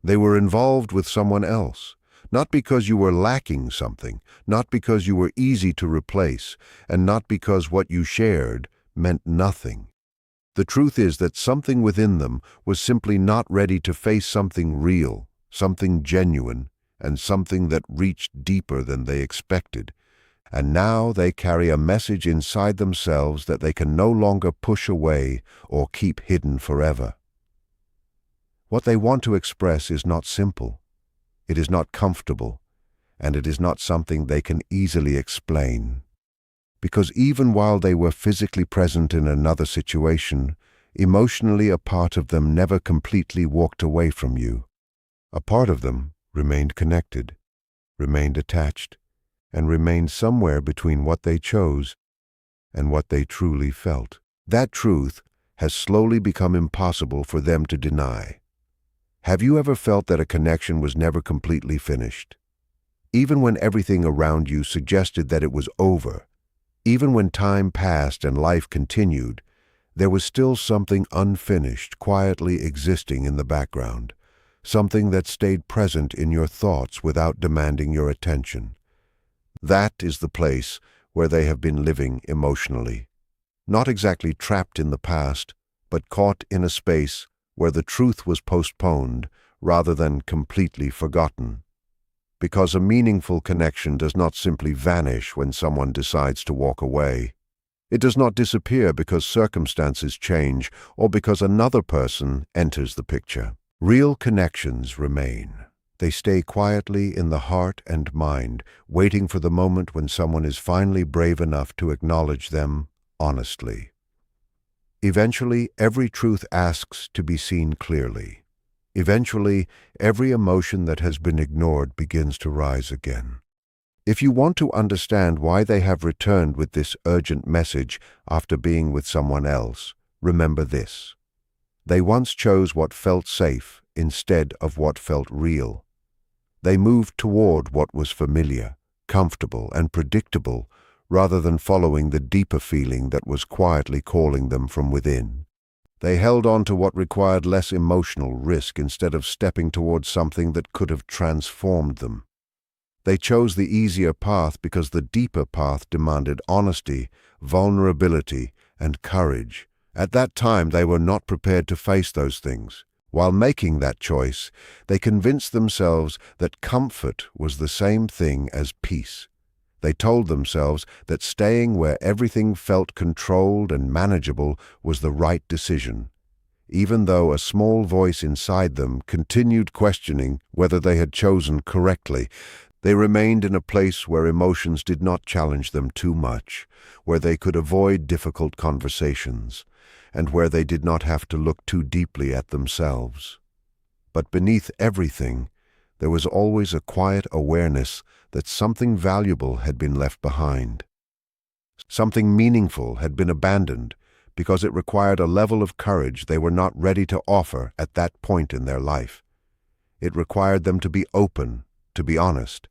They were involved with someone else, not because you were lacking something, not because you were easy to replace, and not because what you shared meant nothing. The truth is that something within them was simply not ready to face something real, something genuine, and something that reached deeper than they expected. And now they carry a message inside themselves that they can no longer push away or keep hidden forever. What they want to express is not simple, it is not comfortable, and it is not something they can easily explain. Because even while they were physically present in another situation, emotionally a part of them never completely walked away from you. A part of them remained connected, remained attached, and remained somewhere between what they chose and what they truly felt. That truth has slowly become impossible for them to deny. Have you ever felt that a connection was never completely finished? Even when everything around you suggested that it was over, even when time passed and life continued, there was still something unfinished quietly existing in the background, something that stayed present in your thoughts without demanding your attention. That is the place where they have been living emotionally. Not exactly trapped in the past, but caught in a space where the truth was postponed rather than completely forgotten. Because a meaningful connection does not simply vanish when someone decides to walk away. It does not disappear because circumstances change or because another person enters the picture. Real connections remain. They stay quietly in the heart and mind, waiting for the moment when someone is finally brave enough to acknowledge them honestly. Eventually, every truth asks to be seen clearly. Eventually, every emotion that has been ignored begins to rise again. If you want to understand why they have returned with this urgent message after being with someone else, remember this. They once chose what felt safe instead of what felt real. They moved toward what was familiar, comfortable, and predictable, rather than following the deeper feeling that was quietly calling them from within. They held on to what required less emotional risk instead of stepping towards something that could have transformed them. They chose the easier path because the deeper path demanded honesty, vulnerability, and courage. At that time, they were not prepared to face those things. While making that choice, they convinced themselves that comfort was the same thing as peace. They told themselves that staying where everything felt controlled and manageable was the right decision, even though a small voice inside them continued questioning whether they had chosen correctly. They remained in a place where emotions did not challenge them too much, where they could avoid difficult conversations, and where they did not have to look too deeply at themselves. But beneath everything, there was always a quiet awareness that something valuable had been left behind. Something meaningful had been abandoned because it required a level of courage they were not ready to offer at that point in their life. It required them to be open, to be honest,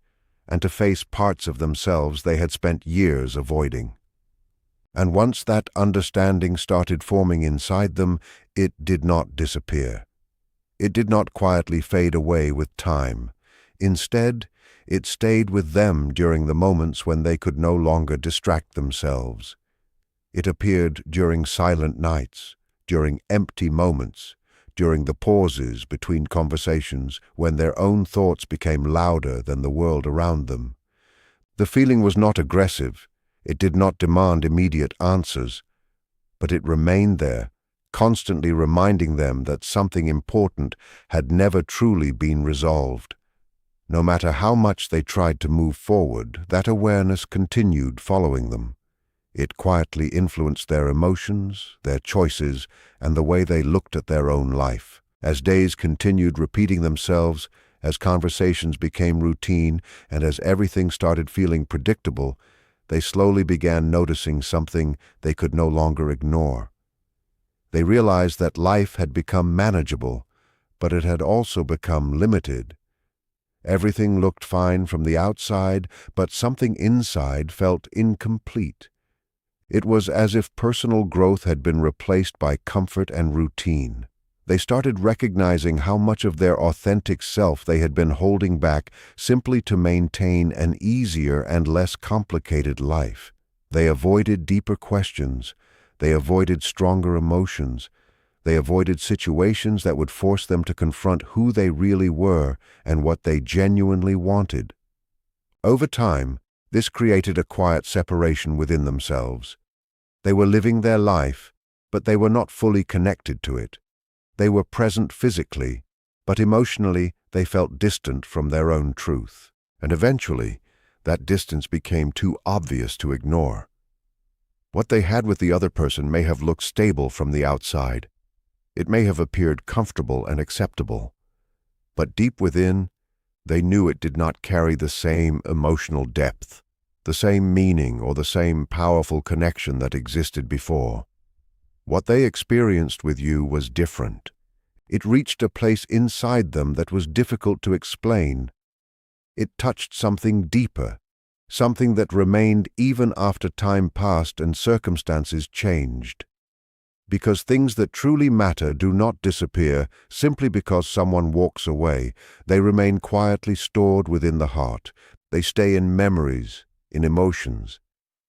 and to face parts of themselves they had spent years avoiding. And once that understanding started forming inside them, it did not disappear. It did not quietly fade away with time. Instead, it stayed with them during the moments when they could no longer distract themselves. It appeared during silent nights, during empty moments, during the pauses between conversations when their own thoughts became louder than the world around them. The feeling was not aggressive. It did not demand immediate answers, but it remained there, constantly reminding them that something important had never truly been resolved. No matter how much they tried to move forward, that awareness continued following them. It quietly influenced their emotions, their choices, and the way they looked at their own life. As days continued repeating themselves, as conversations became routine, and as everything started feeling predictable, they slowly began noticing something they could no longer ignore. They realized that life had become manageable, but it had also become limited. Everything looked fine from the outside, but something inside felt incomplete. It was as if personal growth had been replaced by comfort and routine. They started recognizing how much of their authentic self they had been holding back simply to maintain an easier and less complicated life. They avoided deeper questions. They avoided stronger emotions. They avoided situations that would force them to confront who they really were and what they genuinely wanted. Over time, this created a quiet separation within themselves. They were living their life, but they were not fully connected to it. They were present physically, but emotionally they felt distant from their own truth. And eventually, that distance became too obvious to ignore. What they had with the other person may have looked stable from the outside. It may have appeared comfortable and acceptable. But deep within, they knew it did not carry the same emotional depth, the same meaning or the same powerful connection that existed before. What they experienced with you was different. It reached a place inside them that was difficult to explain. It touched something deeper, something that remained even after time passed and circumstances changed. Because things that truly matter do not disappear simply because someone walks away. They remain quietly stored within the heart. They stay in memories, in emotions,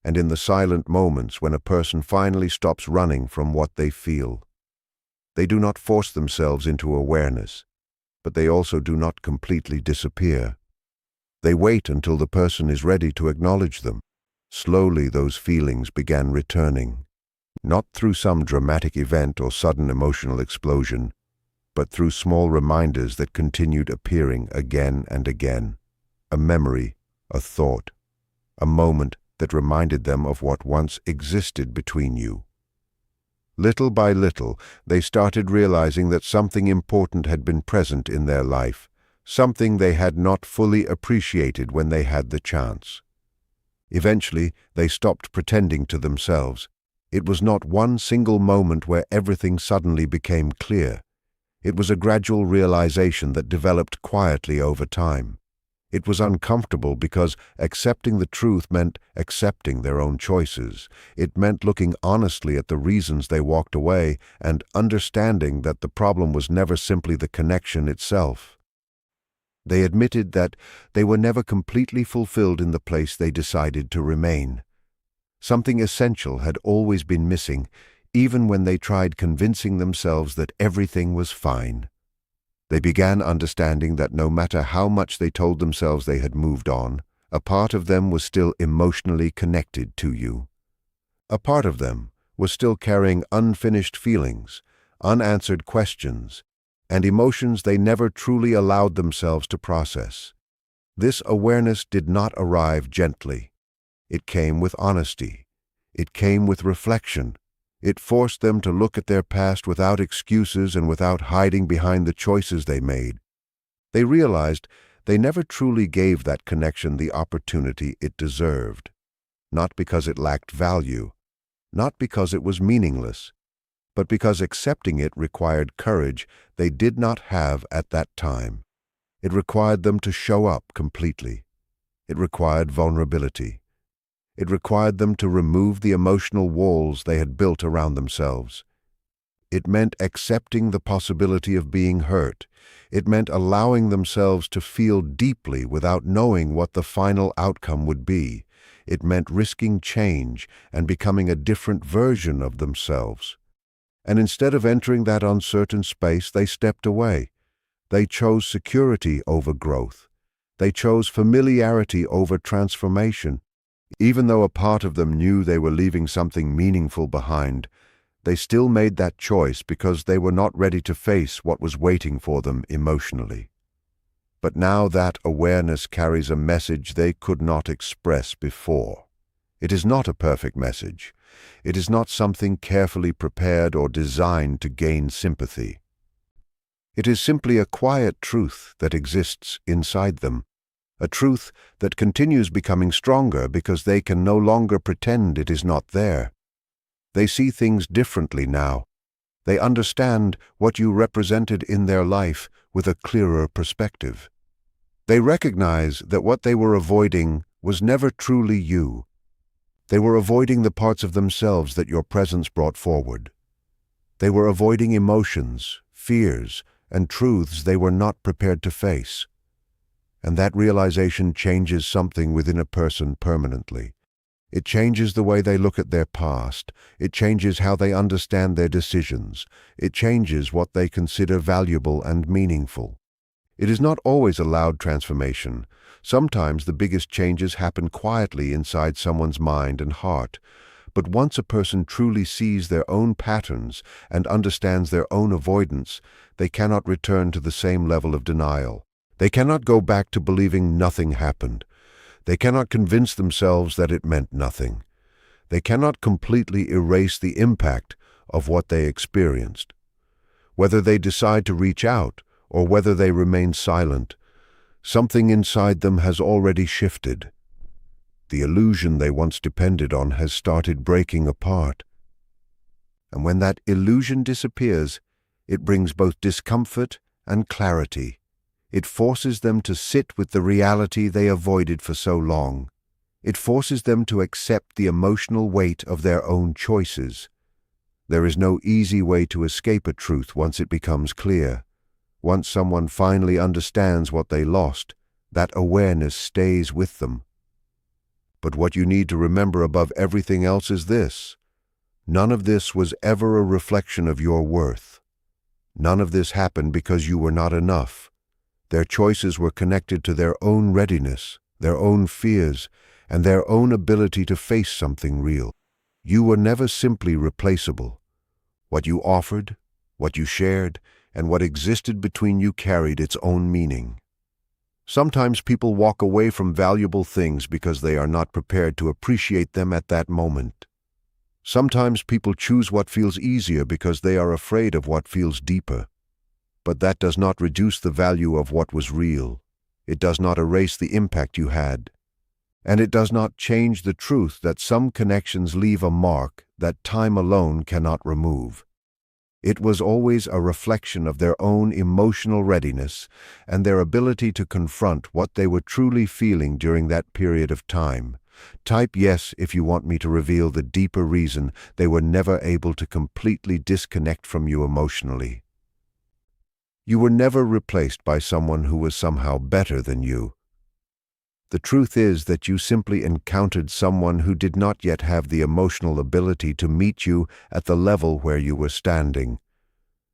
and in the silent moments when a person finally stops running from what they feel. They do not force themselves into awareness, but they also do not completely disappear. They wait until the person is ready to acknowledge them. Slowly those feelings began returning, not through some dramatic event or sudden emotional explosion, but through small reminders that continued appearing again and again. A memory, a thought, a moment that reminded them of what once existed between you. Little by little, they started realizing that something important had been present in their life, something they had not fully appreciated when they had the chance. Eventually, they stopped pretending to themselves. It was not one single moment where everything suddenly became clear. It was a gradual realization that developed quietly over time. It was uncomfortable because accepting the truth meant accepting their own choices. It meant looking honestly at the reasons they walked away and understanding that the problem was never simply the connection itself. They admitted that they were never completely fulfilled in the place they decided to remain. Something essential had always been missing, even when they tried convincing themselves that everything was fine. They began understanding that no matter how much they told themselves they had moved on, a part of them was still emotionally connected to you. A part of them was still carrying unfinished feelings, unanswered questions, and emotions they never truly allowed themselves to process. This awareness did not arrive gently. It came with honesty. It came with reflection. It forced them to look at their past without excuses and without hiding behind the choices they made. They realized they never truly gave that connection the opportunity it deserved, not because it lacked value, not because it was meaningless, but because accepting it required courage they did not have at that time. It required them to show up completely. It required vulnerability. It required them to remove the emotional walls they had built around themselves. It meant accepting the possibility of being hurt. It meant allowing themselves to feel deeply without knowing what the final outcome would be. It meant risking change and becoming a different version of themselves. And instead of entering that uncertain space, they stepped away. They chose security over growth. They chose familiarity over transformation. Even though a part of them knew they were leaving something meaningful behind, they still made that choice because they were not ready to face what was waiting for them emotionally. But now that awareness carries a message they could not express before. It is not a perfect message. It is not something carefully prepared or designed to gain sympathy. It is simply a quiet truth that exists inside them. A truth that continues becoming stronger because they can no longer pretend it is not there. They see things differently now. They understand what you represented in their life with a clearer perspective. They recognize that what they were avoiding was never truly you. They were avoiding the parts of themselves that your presence brought forward. They were avoiding emotions, fears, and truths they were not prepared to face. And that realization changes something within a person permanently. It changes the way they look at their past. It changes how they understand their decisions. It changes what they consider valuable and meaningful. It is not always a loud transformation. Sometimes the biggest changes happen quietly inside someone's mind and heart. But once a person truly sees their own patterns and understands their own avoidance, they cannot return to the same level of denial. They cannot go back to believing nothing happened. They cannot convince themselves that it meant nothing. They cannot completely erase the impact of what they experienced. Whether they decide to reach out or whether they remain silent, something inside them has already shifted. The illusion they once depended on has started breaking apart. And when that illusion disappears, it brings both discomfort and clarity. It forces them to sit with the reality they avoided for so long. It forces them to accept the emotional weight of their own choices. There is no easy way to escape a truth once it becomes clear. Once someone finally understands what they lost, that awareness stays with them. But what you need to remember above everything else is this: none of this was ever a reflection of your worth. None of this happened because you were not enough. Their choices were connected to their own readiness, their own fears, and their own ability to face something real. You were never simply replaceable. What you offered, what you shared, and what existed between you carried its own meaning. Sometimes people walk away from valuable things because they are not prepared to appreciate them at that moment. Sometimes people choose what feels easier because they are afraid of what feels deeper. But that does not reduce the value of what was real. It does not erase the impact you had. And it does not change the truth that some connections leave a mark that time alone cannot remove. It was always a reflection of their own emotional readiness and their ability to confront what they were truly feeling during that period of time. Type yes if you want me to reveal the deeper reason they were never able to completely disconnect from you emotionally. You were never replaced by someone who was somehow better than you. The truth is that you simply encountered someone who did not yet have the emotional ability to meet you at the level where you were standing.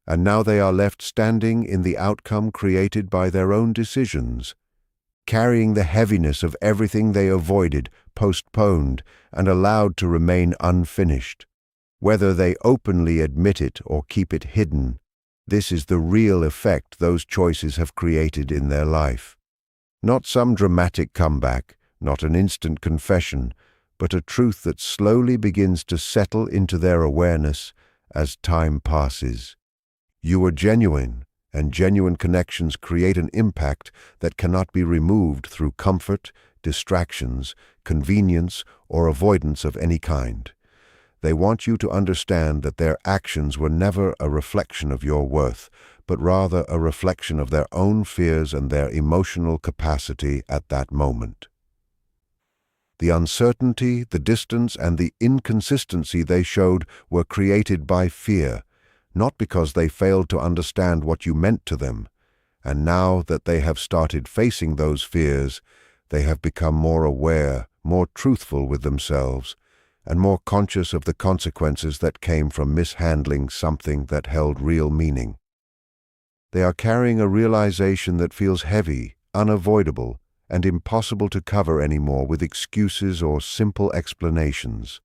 And now they are left standing in the outcome created by their own decisions, carrying the heaviness of everything they avoided, postponed, and allowed to remain unfinished. Whether they openly admit it or keep it hidden, this is the real effect those choices have created in their life. Not some dramatic comeback, not an instant confession, but a truth that slowly begins to settle into their awareness as time passes. You were genuine, and genuine connections create an impact that cannot be removed through comfort, distractions, convenience, or avoidance of any kind. They want you to understand that their actions were never a reflection of your worth, but rather a reflection of their own fears and their emotional capacity at that moment. The uncertainty, the distance, and the inconsistency they showed were created by fear, not because they failed to understand what you meant to them. And now that they have started facing those fears, they have become more aware, more truthful with themselves, and more conscious of the consequences that came from mishandling something that held real meaning. They are carrying a realization that feels heavy, unavoidable, and impossible to cover anymore with excuses or simple explanations.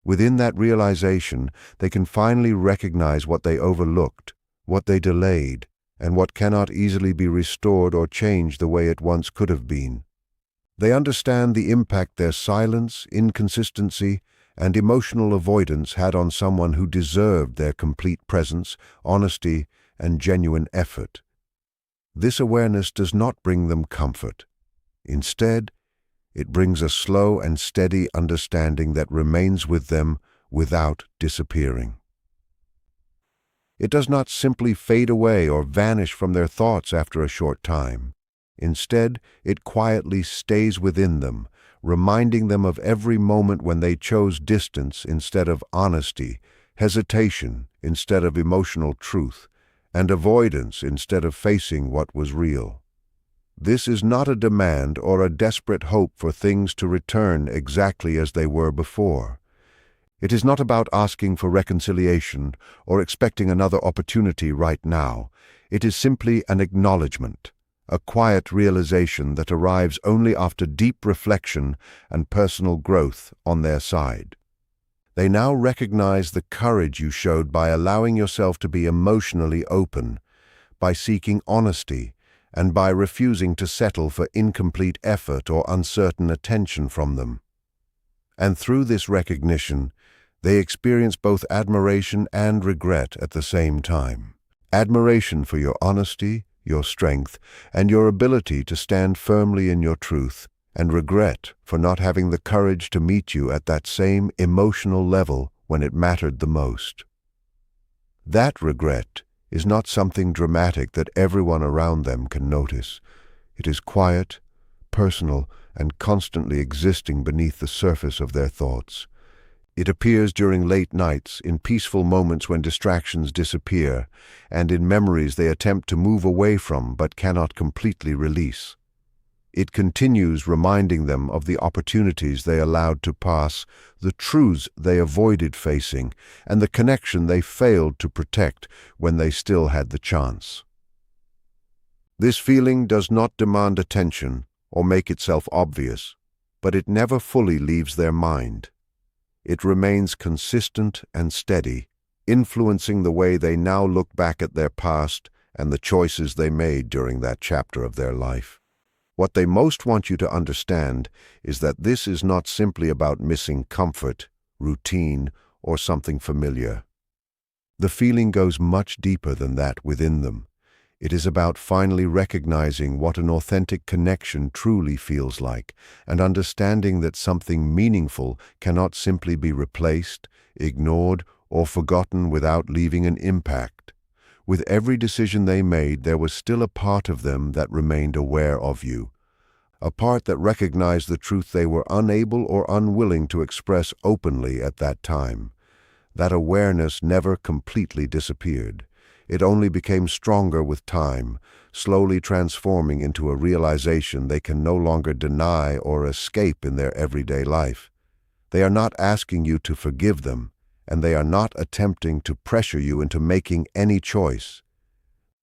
Within that realization, they can finally recognize what they overlooked, what they delayed, and what cannot easily be restored or changed the way it once could have been. They understand the impact their silence, inconsistency, and emotional avoidance had on someone who deserved their complete presence, honesty, and genuine effort. This awareness does not bring them comfort. Instead, it brings a slow and steady understanding that remains with them without disappearing. It does not simply fade away or vanish from their thoughts after a short time. Instead, it quietly stays within them, reminding them of every moment when they chose distance instead of honesty, hesitation instead of emotional truth, and avoidance instead of facing what was real. This is not a demand or a desperate hope for things to return exactly as they were before. It is not about asking for reconciliation or expecting another opportunity right now. It is simply an acknowledgement, a quiet realization that arrives only after deep reflection and personal growth on their side. They now recognize the courage you showed by allowing yourself to be emotionally open, by seeking honesty, and by refusing to settle for incomplete effort or uncertain attention from them. And through this recognition, they experience both admiration and regret at the same time. Admiration for your honesty, your strength, and your ability to stand firmly in your truth, and regret for not having the courage to meet you at that same emotional level when it mattered the most. That regret is not something dramatic that everyone around them can notice. It is quiet, personal, and constantly existing beneath the surface of their thoughts. It appears during late nights, in peaceful moments when distractions disappear, and in memories they attempt to move away from but cannot completely release. It continues reminding them of the opportunities they allowed to pass, the truths they avoided facing, and the connection they failed to protect when they still had the chance. This feeling does not demand attention or make itself obvious, but it never fully leaves their mind. It remains consistent and steady, influencing the way they now look back at their past and the choices they made during that chapter of their life. What they most want you to understand is that this is not simply about missing comfort, routine, or something familiar. The feeling goes much deeper than that within them. It is about finally recognizing what an authentic connection truly feels like, and understanding that something meaningful cannot simply be replaced, ignored, or forgotten without leaving an impact. With every decision they made, there was still a part of them that remained aware of you, a part that recognized the truth they were unable or unwilling to express openly at that time. That awareness never completely disappeared. It only became stronger with time, slowly transforming into a realization they can no longer deny or escape in their everyday life. They are not asking you to forgive them, and they are not attempting to pressure you into making any choice.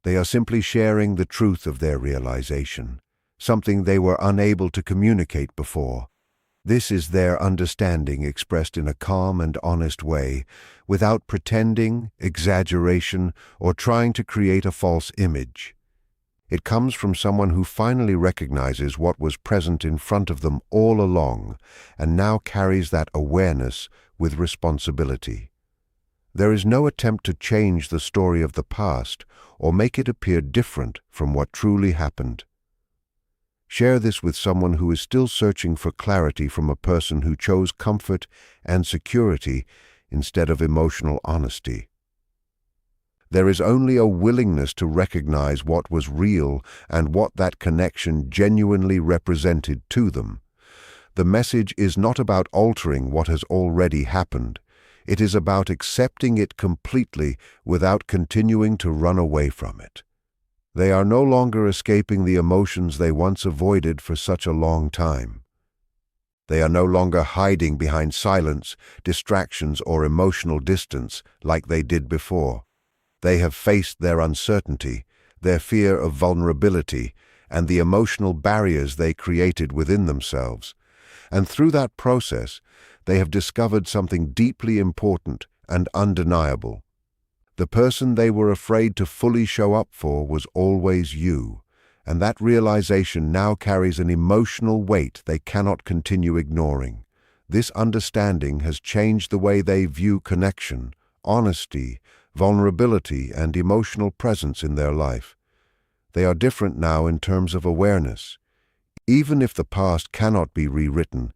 They are simply sharing the truth of their realization, something they were unable to communicate before. This is their understanding expressed in a calm and honest way, without pretending, exaggeration, or trying to create a false image. It comes from someone who finally recognizes what was present in front of them all along, and now carries that awareness with responsibility. There is no attempt to change the story of the past or make it appear different from what truly happened. Share this with someone who is still searching for clarity from a person who chose comfort and security instead of emotional honesty. There is only a willingness to recognize what was real and what that connection genuinely represented to them. The message is not about altering what has already happened. It is about accepting it completely without continuing to run away from it. They are no longer escaping the emotions they once avoided for such a long time. They are no longer hiding behind silence, distractions, or emotional distance like they did before. They have faced their uncertainty, their fear of vulnerability, and the emotional barriers they created within themselves. And through that process, they have discovered something deeply important and undeniable. The person they were afraid to fully show up for was always you, and that realization now carries an emotional weight they cannot continue ignoring. This understanding has changed the way they view connection, honesty, vulnerability, and emotional presence in their life. They are different now in terms of awareness. Even if the past cannot be rewritten,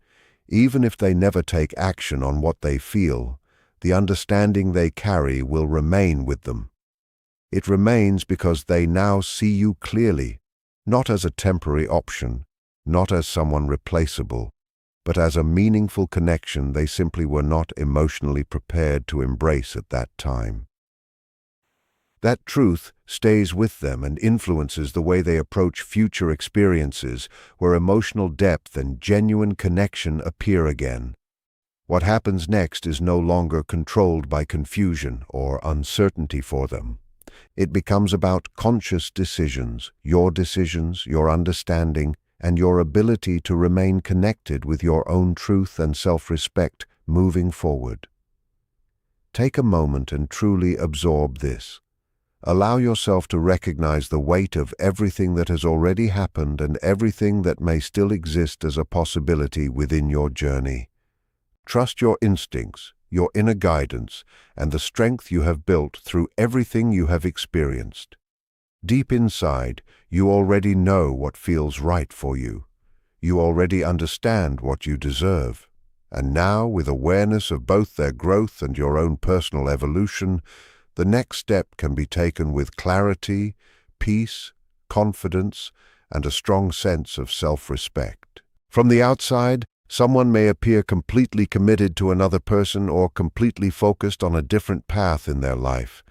even if they never take action on what they feel, the understanding they carry will remain with them. It remains because they now see you clearly, not as a temporary option, not as someone replaceable, but as a meaningful connection they simply were not emotionally prepared to embrace at that time. That truth stays with them and influences the way they approach future experiences where emotional depth and genuine connection appear again. What happens next is no longer controlled by confusion or uncertainty for them. It becomes about conscious decisions, your understanding, and your ability to remain connected with your own truth and self-respect moving forward. Take a moment and truly absorb this. Allow yourself to recognize the weight of everything that has already happened and everything that may still exist as a possibility within your journey. Trust your instincts, your inner guidance, and the strength you have built through everything you have experienced. Deep inside, you already know what feels right for you. You already understand what you deserve. And now, with awareness of both their growth and your own personal evolution, the next step can be taken with clarity, peace, confidence, and a strong sense of self-respect. From the outside, someone may appear completely committed to another person or completely focused on a different path in their life,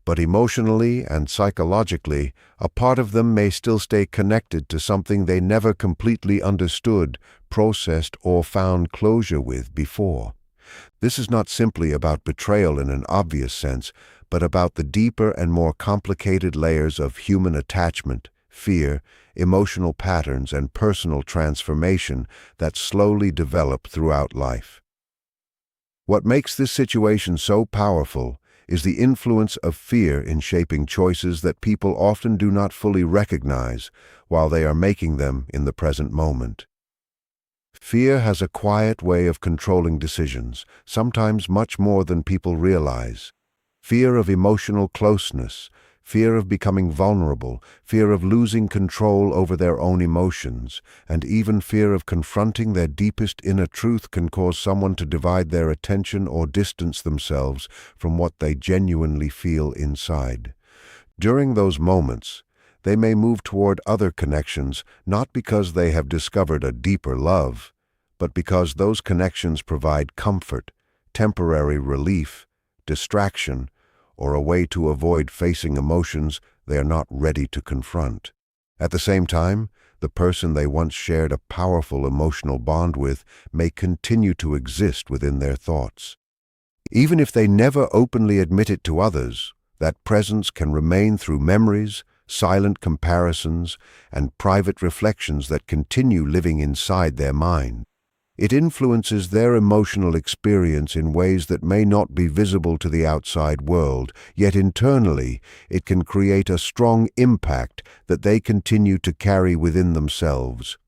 but emotionally and psychologically, a part of them may still stay connected to something they never completely understood, processed, or found closure with before. This is not simply about betrayal in an obvious sense, but about the deeper and more complicated layers of human attachment, fear, emotional patterns, and personal transformation that slowly develop throughout life. What makes this situation so powerful is the influence of fear in shaping choices that people often do not fully recognize while they are making them in the present moment. Fear has a quiet way of controlling decisions, sometimes much more than people realize. Fear of emotional closeness, fear of becoming vulnerable, fear of losing control over their own emotions, and even fear of confronting their deepest inner truth can cause someone to divide their attention or distance themselves from what they genuinely feel inside. During those moments, they may move toward other connections not because they have discovered a deeper love, but because those connections provide comfort, temporary relief, distraction, or a way to avoid facing emotions they are not ready to confront. At the same time, the person they once shared a powerful emotional bond with may continue to exist within their thoughts. Even if they never openly admit it to others, that presence can remain through memories, silent comparisons, and private reflections that continue living inside their mind. It influences their emotional experience in ways that may not be visible to the outside world, yet internally it can create a strong impact that they continue to carry within themselves.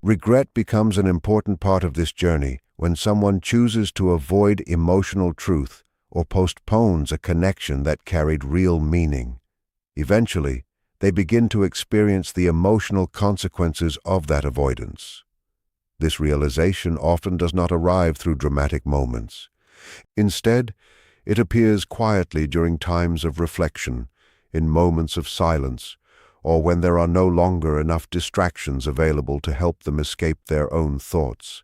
Regret becomes an important part of this journey when someone chooses to avoid emotional truth or postpones a connection that carried real meaning. Eventually, they begin to experience the emotional consequences of that avoidance. This realization often does not arrive through dramatic moments. Instead, it appears quietly during times of reflection, in moments of silence, or when there are no longer enough distractions available to help them escape their own thoughts.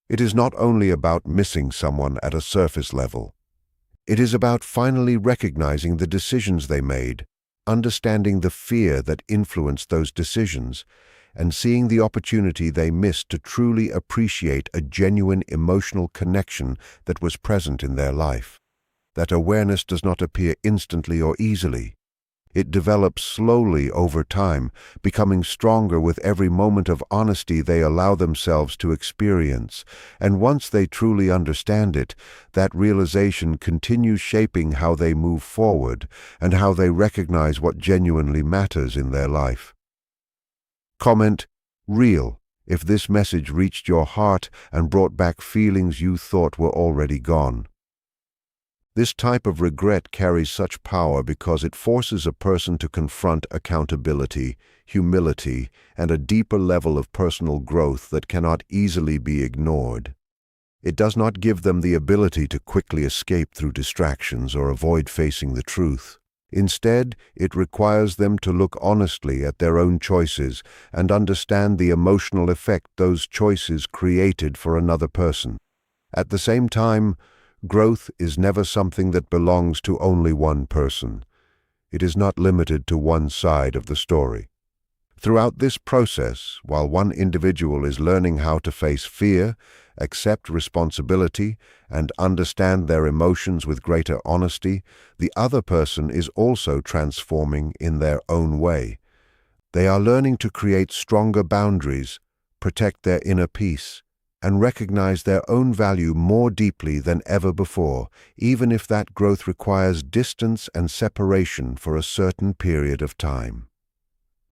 It is not only about missing someone at a surface level. It is about finally recognizing the decisions they made, understanding the fear that influenced those decisions, and seeing the opportunity they missed to truly appreciate a genuine emotional connection that was present in their life. That awareness does not appear instantly or easily. It develops slowly over time, becoming stronger with every moment of honesty they allow themselves to experience, and once they truly understand it, that realization continues shaping how they move forward and how they recognize what genuinely matters in their life. Comment, real, if this message reached your heart and brought back feelings you thought were already gone. This type of regret carries such power because it forces a person to confront accountability, humility, and a deeper level of personal growth that cannot easily be ignored. It does not give them the ability to quickly escape through distractions or avoid facing the truth. Instead, it requires them to look honestly at their own choices and understand the emotional effect those choices created for another person. At the same time, growth is never something that belongs to only one person. It is not limited to one side of the story. Throughout this process, while one individual is learning how to face fear, accept responsibility, and understand their emotions with greater honesty, the other person is also transforming in their own way. They are learning to create stronger boundaries, protect their inner peace, and recognize their own value more deeply than ever before, even if that growth requires distance and separation for a certain period of time.